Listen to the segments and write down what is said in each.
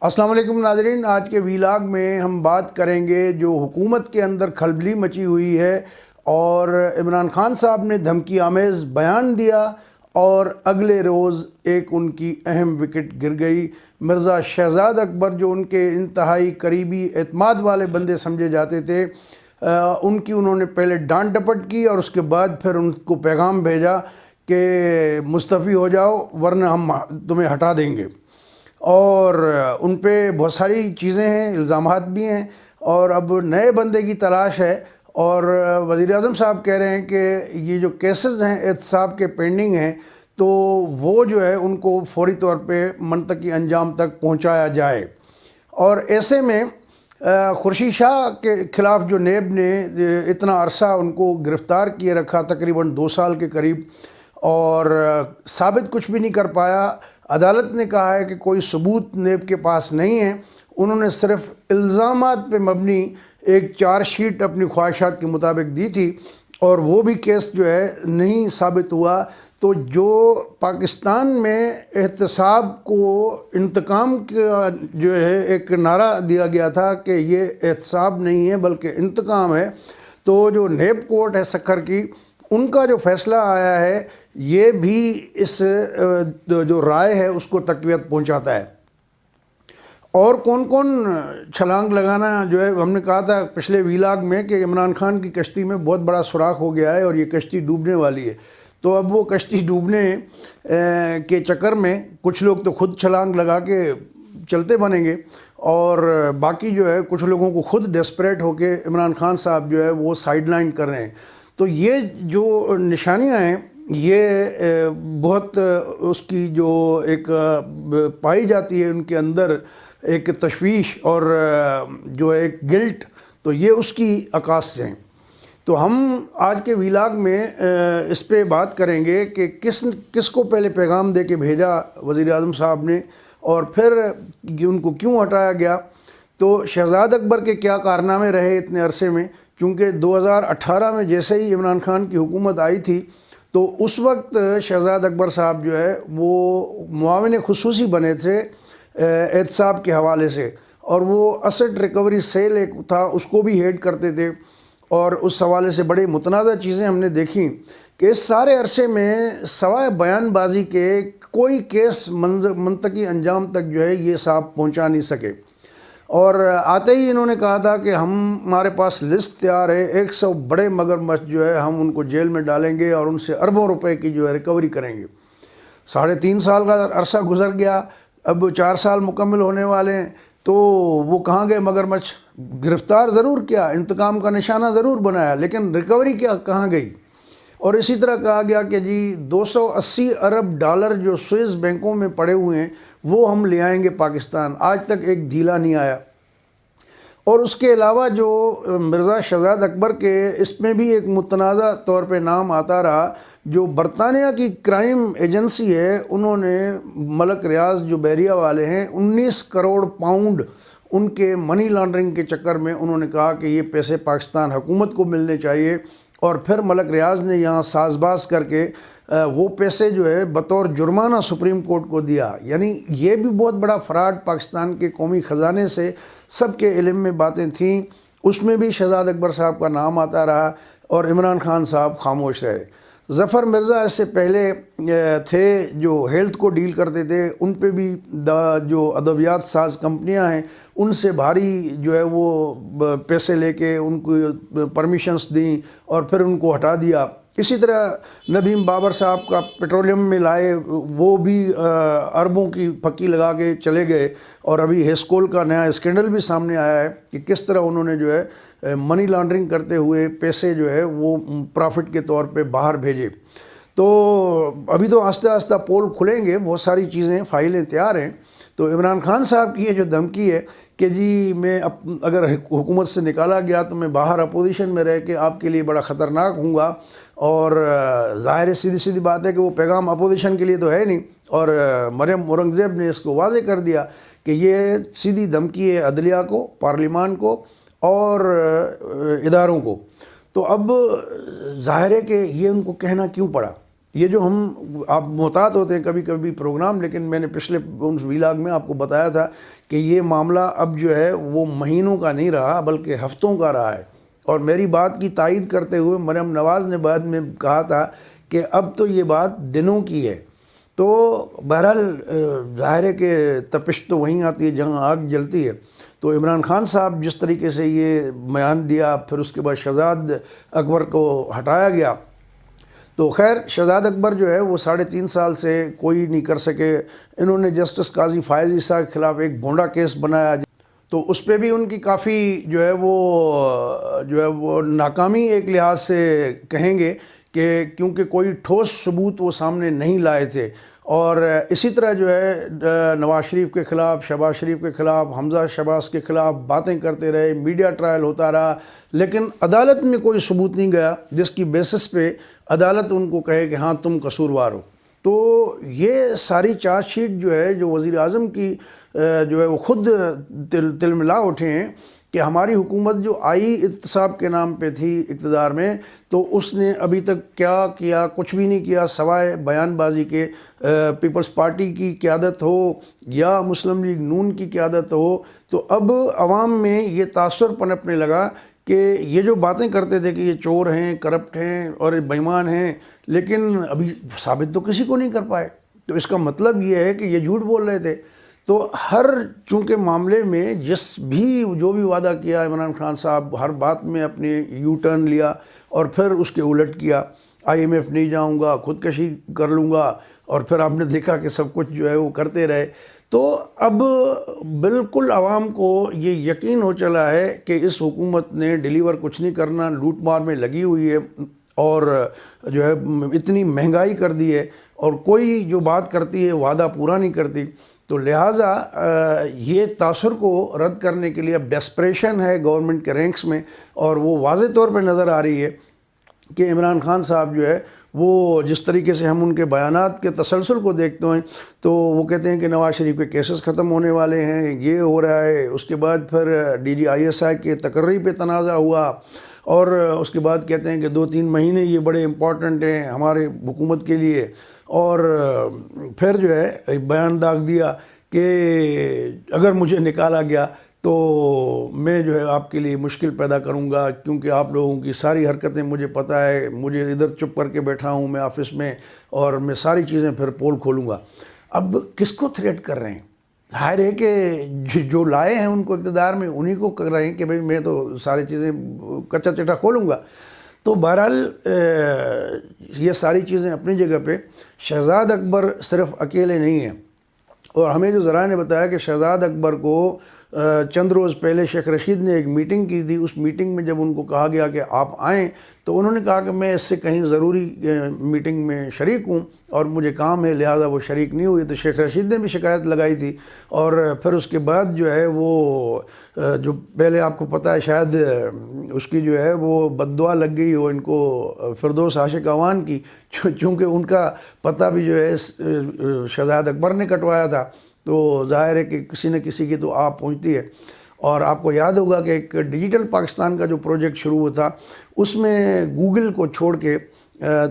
السلام علیکم ناظرین، آج کے ویلاگ میں ہم بات کریں گے جو حکومت کے اندر کھلبلی مچی ہوئی ہے اور عمران خان صاحب نے دھمکی آمیز بیان دیا اور اگلے روز ایک ان کی اہم وکٹ گر گئی۔ مرزا شہزاد اکبر جو ان کے انتہائی قریبی اعتماد والے بندے سمجھے جاتے تھے، ان کی انہوں نے پہلے ڈانٹ ڈپٹ کی اور اس کے بعد پھر ان کو پیغام بھیجا کہ مستعفی ہو جاؤ ورنہ ہم تمہیں ہٹا دیں گے، اور ان پہ بہت ساری چیزیں ہیں، الزامات بھی ہیں، اور اب نئے بندے کی تلاش ہے۔ اور وزیر اعظم صاحب کہہ رہے ہیں کہ یہ جو کیسز ہیں احتساب کے پینڈنگ ہیں، تو وہ جو ہے ان کو فوری طور پہ منطقی انجام تک پہنچایا جائے۔ اور ایسے میں خورشید شاہ کے خلاف جو نیب نے اتنا عرصہ ان کو گرفتار کیے رکھا، تقریباً 2 سال کے قریب، اور ثابت کچھ بھی نہیں کر پایا۔ عدالت نے کہا ہے کہ کوئی ثبوت نیب کے پاس نہیں ہے، انہوں نے صرف الزامات پہ مبنی ایک چارج شیٹ اپنی خواہشات کے مطابق دی تھی، اور وہ بھی کیس جو ہے نہیں ثابت ہوا۔ تو جو پاکستان میں احتساب کو انتقام کا جو ہے ایک نعرہ دیا گیا تھا کہ یہ احتساب نہیں ہے بلکہ انتقام ہے، تو جو نیب کورٹ ہے سکھر کی، ان کا جو فیصلہ آیا ہے یہ بھی اس جو رائے ہے اس کو تقویت پہنچاتا ہے۔ اور کون کون چھلانگ لگانا جو ہے، ہم نے کہا تھا پچھلے ویلاگ میں کہ عمران خان کی کشتی میں بہت بڑا سوراخ ہو گیا ہے اور یہ کشتی ڈوبنے والی ہے۔ تو اب وہ کشتی ڈوبنے کے چکر میں کچھ لوگ تو خود چھلانگ لگا کے چلتے بنیں گے، اور باقی جو ہے کچھ لوگوں کو خود ڈیسپریٹ ہو کے عمران خان صاحب جو ہے وہ سائیڈ لائن کر رہے ہیں۔ تو یہ جو نشانیاں ہیں یہ بہت اس کی جو ایک پائی جاتی ہے ان کے اندر ایک تشویش اور جو ایک گلٹ، تو یہ اس کی عکاس سے ہیں۔ تو ہم آج کے ویلاگ میں اس پہ بات کریں گے کہ کس کو پہلے پیغام دے کے بھیجا وزیر اعظم صاحب نے، اور پھر ان کو کیوں ہٹایا گیا۔ تو شہزاد اکبر کے کیا کارنامے رہے اتنے عرصے میں، چونکہ 2018 میں جیسے ہی عمران خان کی حکومت آئی تھی تو اس وقت شہزاد اکبر صاحب جو ہے وہ معاون خصوصی بنے تھے احتساب کے حوالے سے، اور وہ اسٹ ریکوری سیل ایک تھا اس کو بھی ہیڈ کرتے تھے، اور اس حوالے سے بڑے متنازع چیزیں ہم نے دیکھیں کہ اس سارے عرصے میں سوائے بیان بازی کے کوئی کیس منطقی انجام تک جو ہے یہ صاحب پہنچا نہیں سکے۔ اور آتے ہی انہوں نے کہا تھا کہ ہمارے پاس لسٹ تیار ہے، 100 بڑے مگرمچھ جو ہے ہم ان کو جیل میں ڈالیں گے اور ان سے اربوں روپے کی جو ہے ریکوری کریں گے۔ 3.5 سال کا عرصہ گزر گیا، اب 4 سال مکمل ہونے والے ہیں، تو وہ کہاں گئے مگرمچھ؟ گرفتار ضرور کیا، انتقام کا نشانہ ضرور بنایا، لیکن ریکوری کہاں گئی؟ اور اسی طرح کہا گیا کہ جی 280 ارب ڈالر جو سوئس بینکوں میں پڑے ہوئے ہیں وہ ہم لے آئیں گے پاکستان، آج تک ایک ڈھیلا نہیں آیا۔ اور اس کے علاوہ جو مرزا شہزاد اکبر کے اس میں بھی ایک متنازع طور پہ نام آتا رہا، جو برطانیہ کی کرائم ایجنسی ہے، انہوں نے ملک ریاض جو بحریہ والے ہیں 19 کروڑ پاؤنڈ ان کے منی لانڈرنگ کے چکر میں انہوں نے کہا کہ یہ پیسے پاکستان حکومت کو ملنے چاہیے، اور پھر ملک ریاض نے یہاں ساز باز کر کے وہ پیسے جو ہے بطور جرمانہ سپریم کورٹ کو دیا۔ یعنی یہ بھی بہت بڑا فراڈ پاکستان کے قومی خزانے سے سب کے علم میں باتیں تھیں، اس میں بھی شہزاد اکبر صاحب کا نام آتا رہا اور عمران خان صاحب خاموش رہے۔ ظفر مرزا اس سے پہلے تھے جو ہیلتھ کو ڈیل کرتے تھے، ان پہ بھی جو ادویات ساز کمپنیاں ہیں ان سے بھاری جو ہے وہ پیسے لے کے ان کو پرمیشنز دیں اور پھر ان کو ہٹا دیا۔ اسی طرح ندیم بابر صاحب کا پیٹرولیم میں لائے، وہ بھی اربوں کی پھکی لگا کے چلے گئے، اور ابھی ہیسکول کا نیا اسکینڈل بھی سامنے آیا ہے کہ کس طرح انہوں نے جو ہے منی لانڈرنگ کرتے ہوئے پیسے جو ہے وہ پرافٹ کے طور پہ باہر بھیجے۔ تو ابھی تو آہستہ آہستہ پول کھلیں گے، بہت ساری چیزیں فائلیں تیار ہیں۔ تو عمران خان صاحب کی یہ جو دھمکی ہے کہ جی میں اگر حکومت سے نکالا گیا تو میں باہر اپوزیشن میں رہ کے آپ کے لیے بڑا خطرناک ہوں گا، اور ظاہر سیدھی بات ہے کہ وہ پیغام اپوزیشن کے لیے تو ہے نہیں، اور مریم اورنگزیب نے اس کو واضح کر دیا کہ یہ سیدھی دھمکی ہے عدلیہ کو، پارلیمان کو اور اداروں کو۔ تو اب ظاہر ہے کہ یہ ان کو کہنا کیوں پڑا؟ یہ جو آپ محتاط ہوتے ہیں کبھی کبھی پروگرام، لیکن میں نے پچھلے ویلاگ میں آپ کو بتایا تھا کہ یہ معاملہ اب جو ہے وہ مہینوں کا نہیں رہا بلکہ ہفتوں کا رہا ہے. اور میری بات کی تائید کرتے ہوئے مریم نواز نے بعد میں کہا تھا کہ اب تو یہ بات دنوں کی ہے. تو بہرحال ظاہر ہے کہ تپش تو وہیں آتی ہے جہاں آگ جلتی ہے. تو عمران خان صاحب جس طریقے سے یہ بیان دیا، پھر اس کے بعد شہزاد اکبر کو ہٹایا گیا. تو خیر شہزاد اکبر جو ہے وہ 3.5 سال سے کوئی نہیں کر سکے. انہوں نے جسٹس قاضی فائز عیسیٰ کے خلاف ایک بھونڈا کیس بنایا، تو اس پہ بھی ان کی کافی جو ہے وہ ناکامی ایک لحاظ سے کہیں گے، کہ کیونکہ کوئی ٹھوس ثبوت وہ سامنے نہیں لائے تھے. اور اسی طرح جو ہے نواز شریف کے خلاف، شہباز شریف کے خلاف، حمزہ شہباز کے خلاف باتیں کرتے رہے، میڈیا ٹرائل ہوتا رہا، لیکن عدالت میں کوئی ثبوت نہیں گیا جس کی بیسس پہ عدالت ان کو کہے کہ ہاں تم قصوروار ہو. تو یہ ساری چارج شیٹ جو ہے جو وزیر اعظم کی جو ہے وہ خود تلملا اٹھے ہیں کہ ہماری حکومت جو آئی احتساب کے نام پہ تھی اقتدار میں، تو اس نے ابھی تک کیا کیا؟ کچھ بھی نہیں کیا سوائے بیان بازی کے. پیپلز پارٹی کی قیادت ہو یا مسلم لیگ نون کی قیادت ہو، تو اب عوام میں یہ تاثر پنپنے لگا کہ یہ جو باتیں کرتے تھے کہ یہ چور ہیں، کرپٹ ہیں اور بے ایمان ہیں، لیکن ابھی ثابت تو کسی کو نہیں کر پائے. تو اس کا مطلب یہ ہے کہ یہ جھوٹ بول رہے تھے. تو ہر چونکہ معاملے میں جو بھی وعدہ کیا عمران خان صاحب، ہر بات میں اپنے یو ٹرن لیا اور پھر اس کے الٹ کیا. IMF نہیں جاؤں گا، خودکشی کر لوں گا، اور پھر آپ نے دیکھا کہ سب کچھ جو ہے وہ کرتے رہے. تو اب بالکل عوام کو یہ یقین ہو چلا ہے کہ اس حکومت نے ڈیلیور کچھ نہیں کرنا، لوٹ مار میں لگی ہوئی ہے، اور جو ہے اتنی مہنگائی کر دی ہے، اور کوئی جو بات کرتی ہے وعدہ پورا نہیں کرتی. تو لہٰذا یہ تاثر کو رد کرنے کے لیے اب ڈیسپریشن ہے گورنمنٹ کے رینکس میں، اور وہ واضح طور پہ نظر آ رہی ہے کہ عمران خان صاحب جو ہے وہ جس طریقے سے ہم ان کے بیانات کے تسلسل کو دیکھتے ہیں، تو وہ کہتے ہیں کہ نواز شریف کے کیسز ختم ہونے والے ہیں، یہ ہو رہا ہے. اس کے بعد پھر DG ISI کے تقرری پہ تنازع ہوا، اور اس کے بعد کہتے ہیں کہ 2-3 مہینے یہ بڑے امپورٹنٹ ہیں ہمارے حکومت کے لیے. اور پھر جو ہے بیان داغ دیا کہ اگر مجھے نکالا گیا تو میں جو ہے آپ کے لیے مشکل پیدا کروں گا، کیونکہ آپ لوگوں کی ساری حرکتیں مجھے پتہ ہے، مجھے ادھر چپ کر کے بیٹھا ہوں میں آفس میں، اور میں ساری چیزیں پھر پول کھولوں گا. اب کس کو تھریٹ کر رہے ہیں؟ ظاہر ہے کہ جو لائے ہیں ان کو اقتدار میں، انہی کو کر رہے ہیں کہ بھئی میں تو ساری چیزیں کچا چٹا کھولوں گا. تو بہرحال یہ ساری چیزیں اپنی جگہ پہ. شہزاد اکبر صرف اکیلے نہیں ہیں، اور ہمیں جو ذرائع نے بتایا کہ شہزاد اکبر کو چند روز پہلے شیخ رشید نے ایک میٹنگ کی تھی. اس میٹنگ میں جب ان کو کہا گیا کہ آپ آئیں، تو انہوں نے کہا کہ میں اس سے کہیں ضروری میٹنگ میں شریک ہوں اور مجھے کام ہے، لہٰذا وہ شریک نہیں ہوئی. تو شیخ رشید نے بھی شکایت لگائی تھی، اور پھر اس کے بعد جو ہے وہ جو پہلے آپ کو پتہ ہے شاید اس کی جو ہے وہ بد دعا لگ گئی ہو ان کو فردوس عاشق اعوان کی، چونکہ ان کا پتہ بھی جو ہے شہزاد اکبر نے کٹوایا تھا. تو ظاہر ہے کہ کسی نہ کسی کی تو آپ پہنچتی ہے. اور آپ کو یاد ہوگا کہ ایک ڈیجیٹل پاکستان کا جو پروجیکٹ شروع ہوا تھا، اس میں گوگل کو چھوڑ کے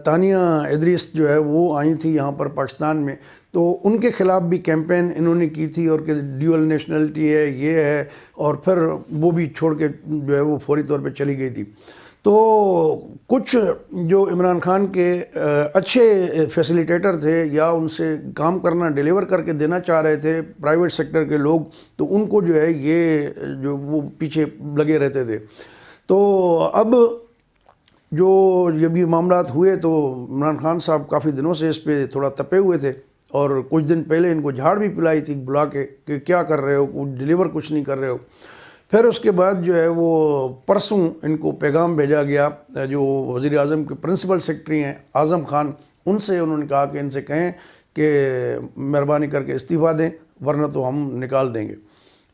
تانیہ ادریس جو ہے وہ آئی تھی یہاں پر پاکستان میں. تو ان کے خلاف بھی کیمپین انہوں نے کی تھی، اور کہ ڈیول نیشنلٹی ہے، یہ ہے، اور پھر وہ بھی چھوڑ کے جو ہے وہ فوری طور پہ چلی گئی تھی. تو کچھ جو عمران خان کے اچھے فیسیلیٹیٹر تھے یا ان سے کام کرنا ڈیلیور کر کے دینا چاہ رہے تھے پرائیویٹ سیکٹر کے لوگ، تو ان کو جو ہے یہ جو وہ پیچھے لگے رہتے تھے. تو اب جو یہ بھی معاملات ہوئے تو عمران خان صاحب کافی دنوں سے اس پہ تھوڑا تپے ہوئے تھے، اور کچھ دن پہلے ان کو جھاڑ بھی پلائی تھی بلا کے کہ کیا کر رہے ہو، ڈیلیور کچھ نہیں کر رہے ہو. پھر اس کے بعد جو ہے وہ پرسوں ان کو پیغام بھیجا گیا جو وزیر اعظم کے پرنسپل سیکرٹری ہیں اعظم خان، ان سے انہوں نے کہا کہ ان سے کہیں کہ مہربانی کر کے استعفیٰ دیں ورنہ تو ہم نکال دیں گے.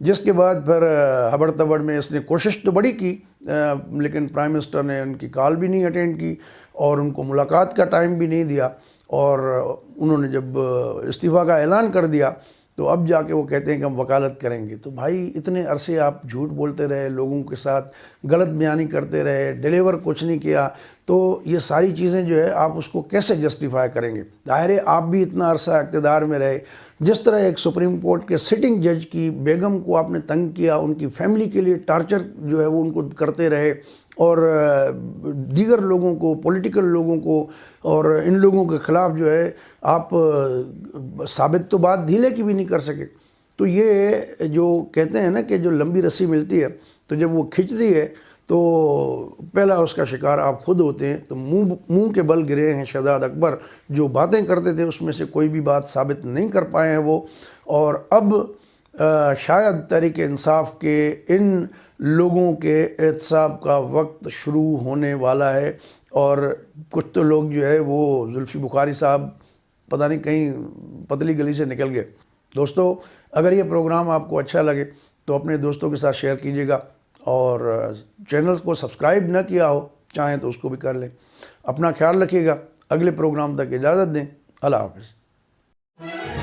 جس کے بعد پھر ہبڑ تبڑ میں اس نے کوشش تو بڑی کی، لیکن پرائم منسٹر نے ان کی کال بھی نہیں اٹینڈ کی اور ان کو ملاقات کا ٹائم بھی نہیں دیا. اور انہوں نے جب استعفیٰ کا اعلان کر دیا تو اب جا کے وہ کہتے ہیں کہ ہم وکالت کریں گے۔ تو بھائی اتنے عرصے آپ جھوٹ بولتے رہے، لوگوں کے ساتھ غلط بیانی کرتے رہے، ڈیلیور کچھ نہیں کیا، تو یہ ساری چیزیں جو ہے آپ اس کو کیسے جسٹیفائی کریں گے؟ ظاہر ہے آپ بھی اتنا عرصہ اقتدار میں رہے، جس طرح ایک سپریم کورٹ کے سٹنگ جج کی بیگم کو آپ نے تنگ کیا، ان کی فیملی کے لیے ٹارچر جو ہے وہ ان کو کرتے رہے، اور دیگر لوگوں کو، پولیٹیکل لوگوں کو اور ان لوگوں کے خلاف جو ہے آپ ثابت تو بات دھیلے کی بھی نہیں کر سکے۔ تو یہ جو کہتے ہیں نا کہ جو لمبی رسی ملتی ہے تو جب وہ کھنچتی ہے تو پہلا اس کا شکار آپ خود ہوتے ہیں۔ تو منہ کے بل گرے ہیں شہزاد اکبر، جو باتیں کرتے تھے اس میں سے کوئی بھی بات ثابت نہیں کر پائے ہیں وہ، اور اب شاید تحریک انصاف کے ان لوگوں کے احتساب کا وقت شروع ہونے والا ہے، اور کچھ تو لوگ جو ہے وہ زلفی بخاری صاحب پتہ نہیں کہیں پتلی گلی سے نکل گئے۔ دوستو، اگر یہ پروگرام آپ کو اچھا لگے تو اپنے دوستوں کے ساتھ شیئر کیجیے گا، اور چینلز کو سبسکرائب نہ کیا ہو چاہیں تو اس کو بھی کر لیں۔ اپنا خیال رکھیے گا، اگلے پروگرام تک اجازت دیں، اللہ حافظ۔